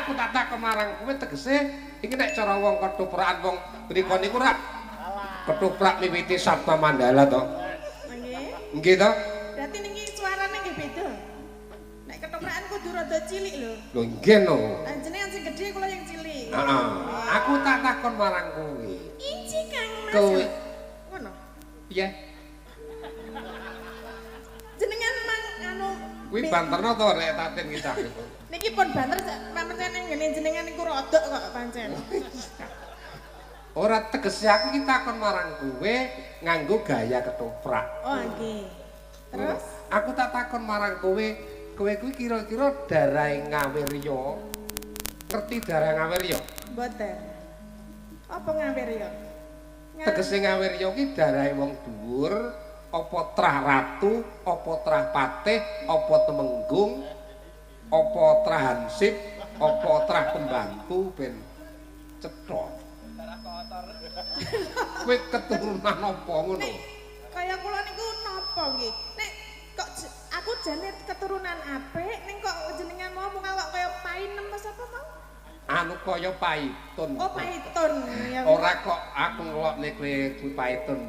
aku tak takon marang kowe tegese iki nek cara wong ketoprak wong mriko niku rak ketoprak miwiti Sabta Mandala to. Nggih. Nggih to? Berarti niki suarane nggih beda. Nek ketoprakan kudu rada cilik lho. Lho nggih no. Panjenengan sing gedhe kula yang cilik. Heeh. Aku tak takon marang kowe. Inci Kang Mas. Kowe ngono. iya. Jenengan mang anu Kuwi banterno to rek tatin ki cah itu. niki pun banter pancen ngene jenengan niku rodok kok pancen. Ora tegese aku ki takon marang kowe nganggo gaya ketoprak. Oh nggih. Terus Aku tak takon marang kowe kuwi kira-kira darahe Ngawirya. Ngerti darahe Ngawirya? mboten. Apa ngawir ya? Tegese Ngawirya ki darahe wong dhuwur, apa trah ratu, apa trah patih, apa temenggung, apa trah hansip, apa trah pembantu ben cetha. Kowe keturunan apa ngono? Nek kaya kula niku napa nggih? Nek kok aku jane keturunan apik ning kok jenengan mau mung awak kaya painem apa sapa mau? Anu kaya paitun. Oh paitun ya. Ora kok aku ngelokne kowe paitun.